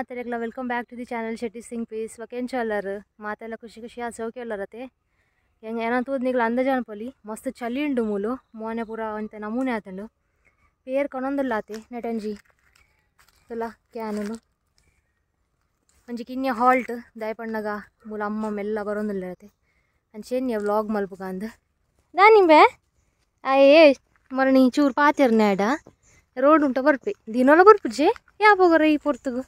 ಮಾತೆರೆಗ್ಲ welcome back to the channel Shetty's think piece ವಕೆನ್ ಚಲ್ಲರ್ ಮಾತೆಲ್ಲ ಖುಷಿ ಖುಷಿ ಸೌಖ್ಯ ಎಲ್ಲರತೆ ಹೆಂಗೆ ಏನೋ ತೂದ್ ನಿಗ್ಲ ಅಂದ ಜಾನಪಲಿ ಮಸ್ತ್ ಚಳಿ ಉಂಡು ಮೂಲು ಮೋನೆ ಪೂರ ಅಂತ ನಮೂನೆ ಆತಂಡು ಪೇರ್ ಕೊನೊಂದುಲ್ಲ ಆತೆ ನೆಟಂಜಿ ತುಲ ಕ್ಯಾನುಲು ಒಂಜಿ ಕಿನ್ಯ ಹಾಲ್ಟ್ ದಯಪಣ್ಣಗ ಮೂಲ ಅಮ್ಮ ಮೆಲ್ಲ ಬರೋಂದಿಲ್ಲ ಇರತ್ತೆ ಅಂಚೆನ್ಯ ವ್ಲಾಗ್ ಮಲ್ಪುಗ ಅಂದ ದಾನಿಂಬೆ ಅಯ್ಯೇ ಮರಣಿ ಚೂರು ಪಾತಿರ್ನಾಡ ರೋಡ್ ಉಂಟ ಬರ್ಪೆ ದಿನೋಲ ಬರ್ಪುಜೆ ಯಾವಾಗ ಈ ಪೊರ್ತುಗು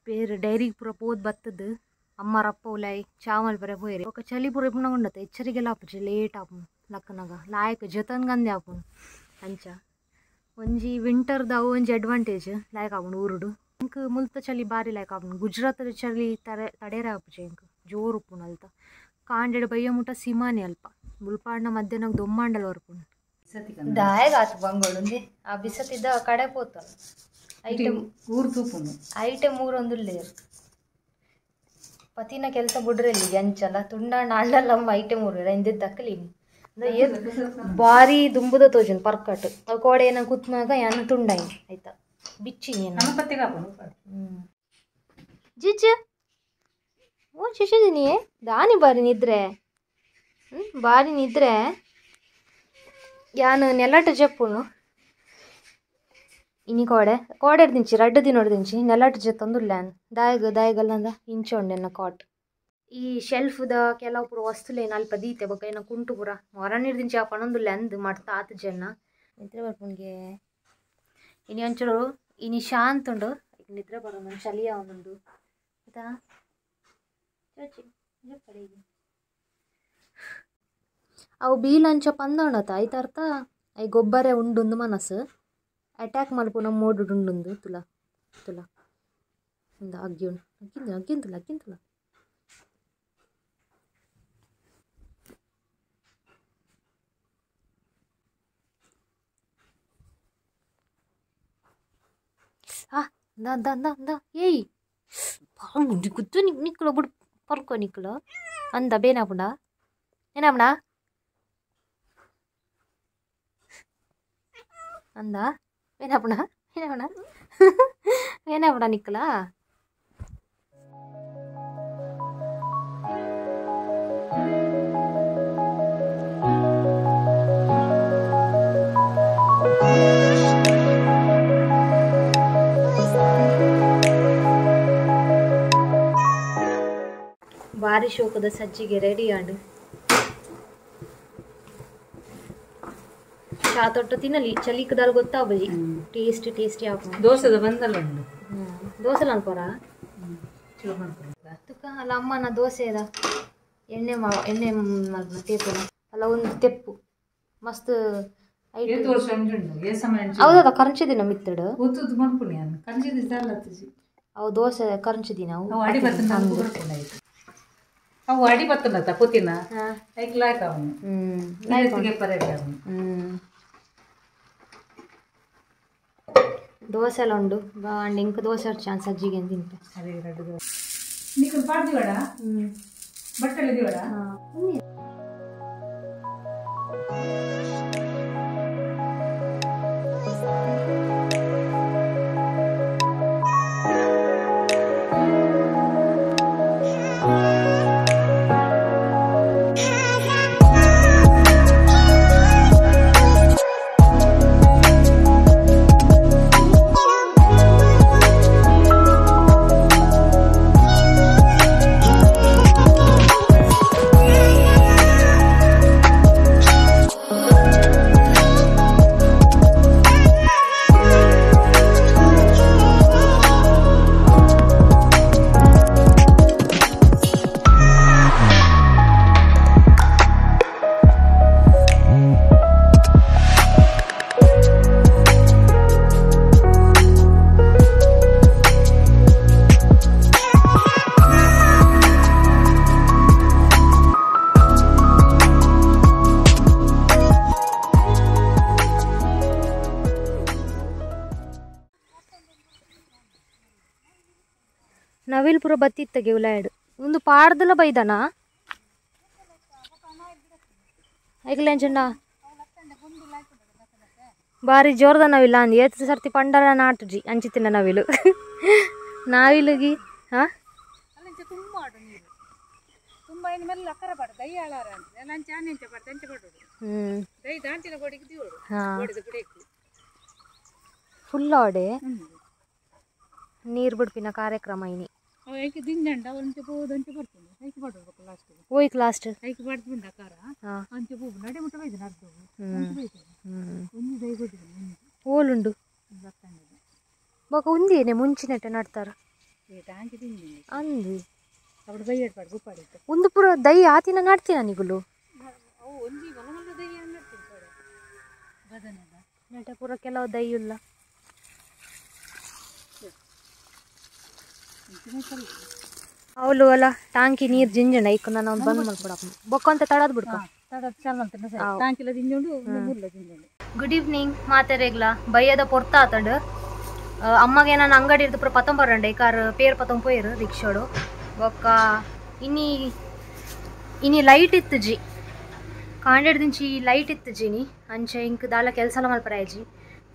ಬೇರೆ ಡೈರಿಗೆ ಪೂರ ಪೋದ್ ಬತ್ತದು ಅಮ್ಮರಪ್ಪ ಉಲಾಯ್ ಚಾವಲ್ ಬರ ಹೋಯ್ರಿ ఒక ಚಳಿ ಪೂರ ಪುನಗೊಂಡತೆ ಎಚ್ಚರಿಗೆಲ್ಲ ಆಪುಜೆ ಲೇಟ್ ಆಪು ಲಕ್ಕನಗ ಲಾಯಕ್ ಜತನ್ಗಂದೆ ಆಪು ಅಂಚ ಒಂಜಿ ವಿಂಟರ್ದ ಅವು ಒಂಜಿ ಅಡ್ವಾಂಟೇಜ್ ಲಾಯಕ್ ಆಪುಂಡು ಊರುಡು ಇಂಕ್ ಮುಲ್ತ ಚಳಿ ಬಾರಿ ಲಾಯಕ್ ಆಪುಂಡು ಗುಜರಾತ್ ಚಳಿ ತಡೇರ ಆಪುಜೆ ಇಂಕ್ ಜೋರು ಉಪ್ಪುಂಡು ಅಲ್ತ ಕಾಂಡೆಡ್ ಬಯ್ಯ ಮುಟ ಸಿಮಾನಿ ಅಲ್ಪ ಮುಲ್ಪಾಡ್ನ ಮಧ್ಯಾಹ್ನ ದೊಮ್ಮಾಂಡಲ್ ವರ್ಪುಂಡು ದಾಯಗಾತು ಬಂಗೋಳು ಆ ಬಿಸತಿದ್ದ ಕಡೆ ಪೋತ ಐಟಮ್ ಐಟಮ್ ಮೂರೊಂದು ಲೇರ್ ಪತಿನ ಕೆಲಸ ಬಿಡ್ರಿ ಇಲ್ಲಿ ಅಂಚಲ್ಲ ತುಂಡಾಣ ಅಣ್ಣಲ್ಲಮ್ಮ ಐಟಮ್ ಮೂರು ಇಂದಿದ್ದು ದಕ್ಕಲಿನಿ ಬಾರಿ ದುಂಬುದ ತೋಜನ್ ಪರ್ಕಟ್ ಅವು ಕೋಡೆ ಏನ ಕುತ್ಮಾಗ ಯಾನ ತುಂಡಾಯಿ ಆಯ್ತಾ ಬಿಚ್ಚಿನಿ ಜಿಜ್ಜ ಓ ಶಿಶಿದಿನಿ ದಾನಿ ಬಾರಿ ನಿದ್ರೆ ಬಾರಿ ನಿದ್ರೆ ಯಾನು ನೆಲಟ ಜಪ್ಪುನು ಇನಿ ಕೋಡೆ ದಿಂಚಿ ರಡ್ಡು ದಿನೋಡು ದಿಂಚಿ ನೆಲಟ ಜತ್ತೊಂದುಲ್ಲ ದಾಯಗಲ್ಲಂದ ಇಂಚೊಂಡೆನ್ನ ಕಾಟ್ ಈ ಶೆಲ್ಫ್ದ ಕೆಲವು ಪೂರ ವಸ್ತುಲೇನು ಅಲ್ಪ ದೀತೆ ಬೊಕ್ಕ ಏನ ಕುಂಟು ಪೂರ ಹೊರನೀರು ದಿಂಚಿ ಹಾಕೊಂಡೊಂದುಲ್ಲ ಅಂದು ಮಾಡ್ತಾ ಆತ ಜನ ನಿದ್ರೆ ಬರ್ಪುನ್ಗೆ ಇನಿ ಒಂಚೂರು ಇನಿ ಶಾಂತ ಉಂಡು ನಿದ್ರೆ ಬರೋದು ಚಳಿಯ ಒಂದುಂಡು ಆಯ್ತಾ ಚೋಚಿ ಅವು ಬೀಲಂಚ ಪಂದೋಣತ ಐತರ್ಥ ಐ ಗೊಬ್ಬರ ಉಂಡುಂದು ಮನಸ್ಸು ಅಟ್ಯಾಕ್ ಮಲ್ಪುನ ಮೋಡು ಉಂಡುಂದು ತುಲ ತುಲ ಒಂದು ಅಗ್ಗಿ ಉಂಡು ಅಗ್ಗಿಂತುಲ ಏಯ್ ಕುತ್ತು ನಿಕ್ಕಲ ಬಿಡು ಪರ್ಕೋ ನಿಕ್ಕಲ ಅಂದ ಬೇನಾಪುಂಡ ಏನಾಪುಂಡ ಅಂದ ಏನಾಪುಣ ನಿಕ್ಕಲ ಬಾರಿ ಶೋಕದ ಸಜ್ಜಿಗೆ ರೆಡಿ ಆಂಡು ಚಾ ತೊಟ್ಟು ತಿನ್ನಲಿ ಚಲಿಕದಲ್ಲಿ ಗೊತ್ತಾಗ್ಬಜಿ ಟೇಸ್ಟಿ ಹಾಕೊಂಡು ದೋಸೆದ ಬಂದಲ್ಲ ದೋಸೆ ಅನ್ಕೋರ ತುಕ್ಕ ಅಲ್ಲ ಅಮ್ಮನ ದೋಸೆ ಅದ ಎಣ್ಣೆ ತೇಪುನ ಅಲ್ಲ ಒಂದು ತೆಪ್ಪು ಮಸ್ತ್ ಹೌದದ ಕರಂಚಿದಿನ ಮಿತ್ತಡು ಅವು ದೋಸೆ ಕರಂಚಿದಿನ ಅವು ಅಡಿ ಬತ್ತನ ಕೂತಿನ ದೋಸೆ ಎಲ್ಲ ಉಂಡು ಬಾಂಡ್ ಇಂಕ ದೋಸೆ ಚಾನ್ಸ್ ಸಜ್ಜಿಗೆ ಅಂತ ತಿಂತೆ నీకు పాడు దివాడా బట్టలు దివాడా ನವಿಲ್ ಪುರ ಬತ್ತಿತ್ತಗೆ ಉಲಾಯಡು ಒಂದು ಪಾಡ್ದಲ್ಲ ಬೈದನ ಐಕ್ಲೆಂಚಣ್ಣ ಬಾರಿ ಜೋರ್ದ ನವಿಲ್ಲ ಅಂದ್ ಏತ್ ಸರ್ತಿ ಪಂಡಲ ನಾಟುಜಿ ಅಂಚಿತ್ತಿನ ನವಿಲು ನಾವಿಲ್ಲಿಗೆ ಹಾಂ ಅಲ್ಲಂಚ ತುಂಬ ಆಡು ನೀರು ತುಂಬ ಇನ್ನು ಮೆಲ್ಲ ಅಕ್ಕರ ಪಾಡ ದೈ ಆಳಾರ ಅಂತ ಲಂಚ ಆನೆಂಚ ಪಾಡ ತಂಚ ಪಡೋಡು ದೈ ದಾಂಚಿನ ಗೋಡಿಗೆ ದಿಯೋಡು ಗೋಡಿದ ಗುಡೇಕು ಫುಲ್ ಆಡೆ ನೀರು ಬಿಡ್ಪಿನ ಕಾರ್ಯಕ್ರಮ ಇನಿ ಐಕೆ ದಿಂಜಂಡ ಒಂಚ ಪೋದಂಚ ಬರ್ತೀನಿ ಐಕೆ ಪಡೋದು ಲಾಸ್ಟ್ ಹೋಯ್ತು ಲಾಸ್ಟ್ ಐಕೆ ಪಡ್ಬಿಂಡ ಅಕ್ಕಾರ ಅಂಚ ಪೋಬು ನಡೆ ಮುಟ್ಟ ಬೈದಿನ ಅರ್ಧ ಒಂದು ದೈ ಕೊಟ್ಟಿದ್ದೀನಿ ಓಲುಂಡು ಬೊಕ ಉಂದೇನೆ ಮುಂಚಿನಟ್ಟೆ ನಡ್ತಾರ ಟಾಂಕಿ ತಿಂದಿ ಅಂದು ಅప్పుడు ದೈ ಏರ್ಪಾಡು ಗುಪ್ಪಾಡಿತ್ತು ಒಂದು ಪುರ ದೈ ಆತಿನ ನಡ್ತೀನ ನಿಗುಲು ಅವು ಒಂಜಿ ಮಲ ಮಲ್ಲ ದೈ ಅನ್ನ ನಡ್ತಿರ್ತಾರೆ ಬದನೆಲ್ಲ ನಟ ಪುರ ಕೆಲವು ದೈ ಇಲ್ಲ ಅವಳು ಅಲ್ಲ ಟಾಂಕಿ ನೀರು ಜಿಂಜಂಡ ಐಕ್ ನಾನು ಅವ್ನು ಬಂದ್ ಮಾಡ್ಕೊಡಪ್ಪ ಬೊಕ್ಕ ಅಂತ ತಡದ್ ಬಿಡ್ಕ ಟಾಂಕಿಲ ಜಿಂಜೋಡು ಮುಲ್ಲ ಜಿಂಜೋಡು ಗುಡ್ ಈವ್ನಿಂಗ್ ಮಾತೆರೆಗ್ಲ ಬಯ್ಯದ ಪೊರ್ತ ಆತಂಡು ಅಮ್ಮಗೆ ನಾನು ಅಂಗಡಿ ಇರ್ದು ಪುರ ಪತಂ ಬರಂಡೆ ಕಾರ್ ಪೇರ್ ಪತಂ ಪೋಯರು ರಿಕ್ಷೋಡು ಬೊಕ್ಕ ಇನಿ ಲೈಟ್ ಇತ್ತು ಜಿ ಕಾಂಡೆಡ್ ದಿಂಚಿ ಲೈಟ್ ಇತ್ತು ಜಿನಿ ಅಂಚೆ ಇಂಕ್ ದಾಲ ಕೆಲಸ ಮಲ್ಪರಾಯಜಿ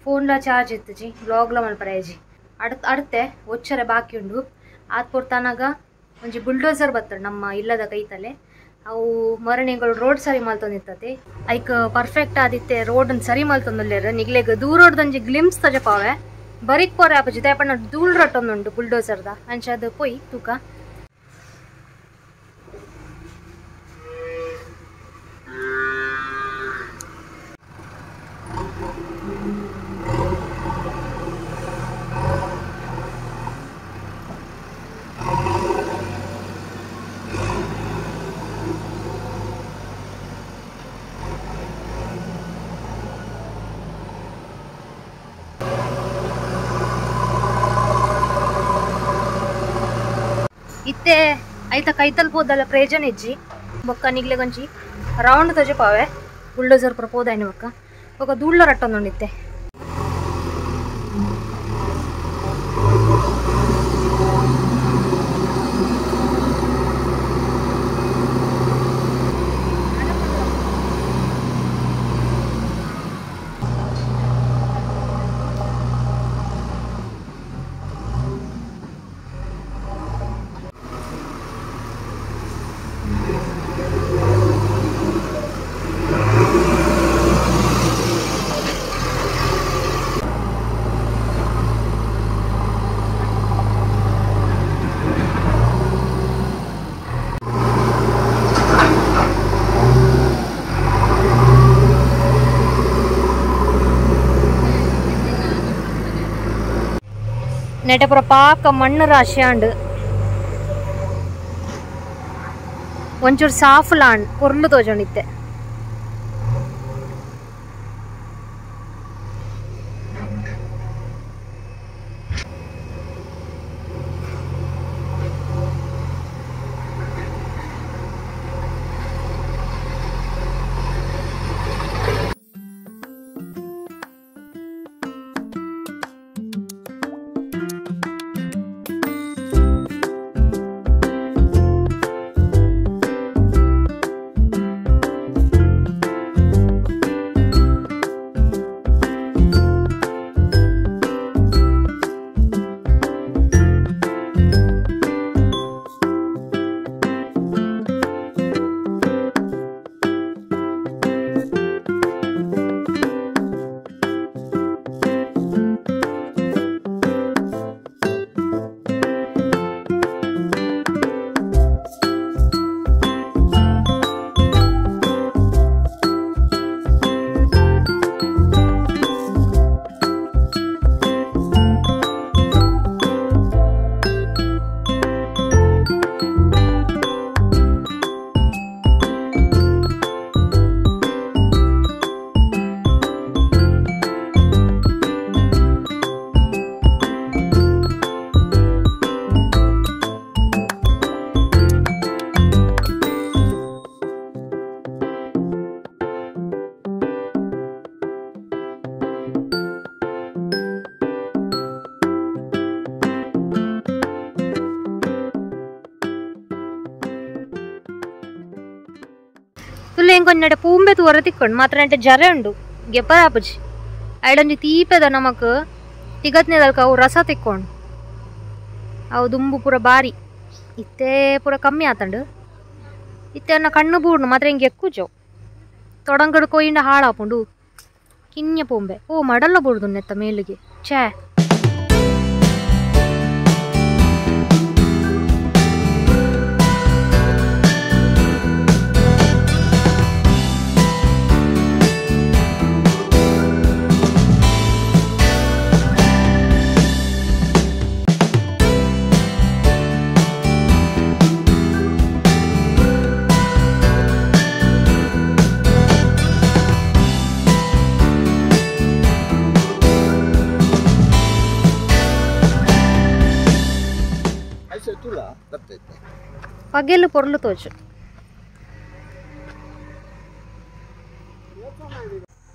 ಫೋನ್ಲ ಚಾರ್ಜ್ ಇತ್ತು ಜಿ ಬ್ಲಾಗ್ಲ ಮಲ್ಪರಾಯಜಿ ಅಡ್ತೆ ಒಚ್ಚರೆ ಬಾಕಿ ಉಂಡು ಆದ್ ಪೊರ್ತಾನಾಗ ಒಂಜಿ ಬುಲ್ಡೋಸರ್ ಬರ್ತದೆ ನಮ್ಮ ಇಲ್ಲದ ಕೈತಲೆ ಅವು ಮರಣಿಗಳು ರೋಡ್ ಸರಿ ಮಲ್ತೊಂದಿರ್ತತೆ ಐಕ್ ಪರ್ಫೆಕ್ಟ್ ಆದಿತ್ತೆ ರೋಡ್ ಸರಿ ಮಲ್ತೊಂದುಲ್ಲೇರು ನಿಗ್ಲೆಗ್ ದೂರೋಡ್ದೊಂಜಿ ಗ್ಲಿಮ್ಸ್ ತಜಪಾವೆ ಬರಿಕ್ ಪೋರೆ ಆಪಜಿ ತೇಪಣ್ಣ ಧೂಳ್ ರಟ್ಟೊಂದುಂಡು ಬುಲ್ಡೋಸರ್ದ ಅಂಚೆ ಅದು ಪೋಯ್ ತೂಕ ಇತ್ತೆ ಐತ ಕೈತಲ್ ಪೋದಲ್ಲ ಪ್ರಯೋಜನ ಇಜ್ಜಿ ಬೊಕ್ಕ ನಿಗ್ಲೆ ಗಂಜಿ ರೌಂಡ್ ತಜೆ ಪಾವೆ ಬುಲ್ಡೋಸರ್ ಪುರ ಪೋದಾಯ್ನ ಬೊಕ್ಕ ಧೂಳ್ಳ ರಟ್ಟೊಂದುಂಡಿತ್ತೆ ನೆಟಪುರ ಪಾಕ ಮಣ್ಣು ರಾಶಿ ಆಂಡ್ ಒಂಚೂರು ಸಾಫ್ಲಾಂಡ್ ಪೊರ್ಲು ತೋಜೊಂಡಿತ್ತೆ ತುಲೆ ಇಂಕೊಂಜೆ ಪೂಂಬೆ ತೂರ ತಿಕ್ಕೊಂಡು ಮಾತ್ರ ನೆಂಟೆ ಜರೆ ಉಂಡು ಗೆಪ್ಪರ ಆಪುಜಿ ಐಡೊಂಜಿ ತೀಪೆದ ನಮಕ್ ತಿಗತ್ನೆದಲ್ಕ ಅವು ರಸ ತಿಕ್ಕೊಂಡು ಅವು ದುಂಬು ಪೂರ ಬಾರಿ ಇತ್ತೇ ಪೂರ ಕಮ್ಮಿ ಆತಂಡು ಇತ್ತೆನ್ನ ಕಣ್ಣು ಬೂಡ್ನು ಮಾತ್ರ ಹಿಂಗೆ ಎಕ್ಕುಜೋ ತೊಡಂಗಡು ಕೊಯ್ಯಿಂದ ಹಾಳಾಪುಂಡು ಕಿನ್ಯ ಪೊಂಬೆ ಓ ಮಡಲ್ಲ ಬೂಡ್ದು ನೆತ್ತ ಮೇಲಿಗೆ ಛೇ ಪಗೆಲು ಪೊರ್ಲು ತೋಚು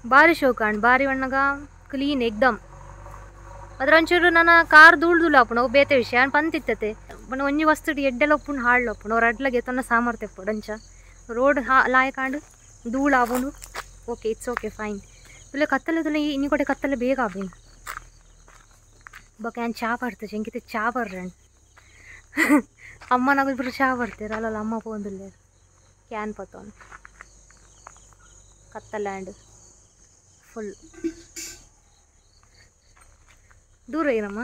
ಬಾರಿ ಶೋಕಾಂಡ್ ಬಾರಿ ವಣ್ಣಗ ಕ್ಲೀನ್ ಎಕ್ದಮ್ ಅದ್ರಂಚೂರು ನನ್ನ ಕಾರ್ ಧೂಳ್ದುಲ್ಲ ಅಪ್ಪು ನಾವು ಬೇತೆ ವಿಷಯ ಅನ್ ಪಂತಿತ್ತತೆ ಬಣ್ಣ ಒಂಜಿ ವಸ್ತು ಎಡ್ಡೆಲ್ಲ ಒಪ್ಪುಂಡು ಹಾಳು ಅಪ್ಪು ಅವ್ರ ಅಡ್ಲಗೆ ತನ್ನ ಸಾಮರ್ಥ್ಯ ಪಡಂಚ ರೋಡ್ ಲಾಯಕಾಂಡು ಧೂಳು ಆವುಂಡು ಓಕೆ ಇಟ್ಸ್ ಓಕೆ ಫೈನ್ ಇಲ್ಲ ಕತ್ತಲೆದಲ್ಲ ಇನ್ನು ಕೊಟ್ಟೆ ಕತ್ತಲೆ ಬೇಗ ಆವೇನು ಬೊಕ್ಕ ಏನು ಚಾ ಪಡ್ತೇವೆ ಎಂಕಿತೆ ಚಾ ಬರ್ರೆ ಅಮ್ಮ ನಾವಿಬ್ರು ಚಾ ಬರ್ತೀರ ಅಲ್ಲಲ್ಲ ಅಮ್ಮ ಪೋಂದಿಲ್ಲ ಕ್ಯಾನ್ ಪತ್ತವನು ಕತ್ತಲ್ಯಾಂಡ್ ಫುಲ್ ದೂರ ಏನಮ್ಮ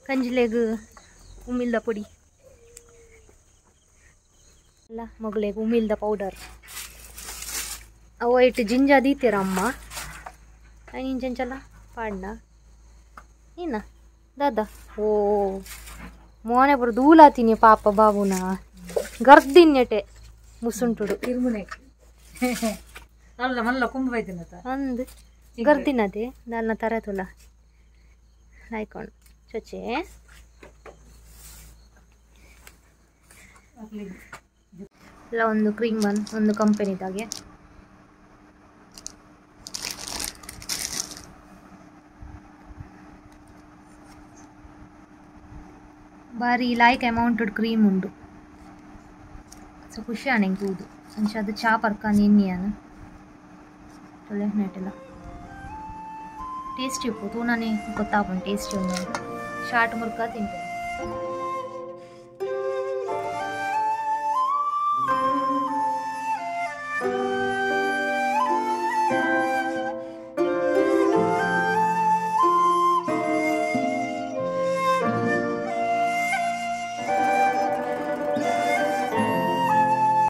ಕಂಜಿಲೆಗ್ ಉಮ್ಮಿಲ್ದ ಪುಡಿ ಅಲ್ಲ ಮಗಳಿಗೆ ಉಮ್ಮಿಲ್ದ ಪೌಡರ್ ಅವು ಇಟ್ಟು ಜಿಂಜ ದೀತೀರ ಅಮ್ಮ ನೀನು ಜಂಚಲ್ಲ ಪಾಡ್ನ ಏನ ದಾದಾ ಓ ಮೋನೆ ಬರು ದೂಲಾತೀನಿ ಪಾಪ ಬಾಬುನ ಗರ್ದಿನ್ಯಟೆ ಮುಸುಂಟುಡು ಇರ್ಮುನೆ ಅಲ್ಲ ಮಲ್ಲ ಕುಂಬ ಬೈದಿನತ ಅಂದ್ ಗರ್ದಿನದೆ ನನ್ನ ತರತುಲ ಆಯ್ಕೊಂಡು ಚೊಚ್ಚೆ ಇಲ್ಲ ಒಂದು ಕ್ರೀಮ್ ಬನ್ ಒಂದು ಕಂಪನಿದಾಗೆ ಬಾರಿ ಲೈಕ್ ಅಮೌಂಟೆಡ್ ಕ್ರೀಮ್ ಉಂಡು ಸೊ ಖುಷಿ ಆಣೆಂಗೆ ಕೂದು ಅಂಚೆ ಅದು ಚಾ ಪರ್ಕ ನಿನ್ನೆಯಾನು ಒಳ್ಳೆ ನೆಟ್ಟಿಲ್ಲ ಟೇಸ್ಟಿ ಉಪ್ಪು ತೂನೇ ಗೊತ್ತಾಗ್ಬೋದು ಟೇಸ್ಟಿ ಉಂಡು ಶಾರ್ಟ್ ಮುರ್ಕ ತಿಂತೇನೆ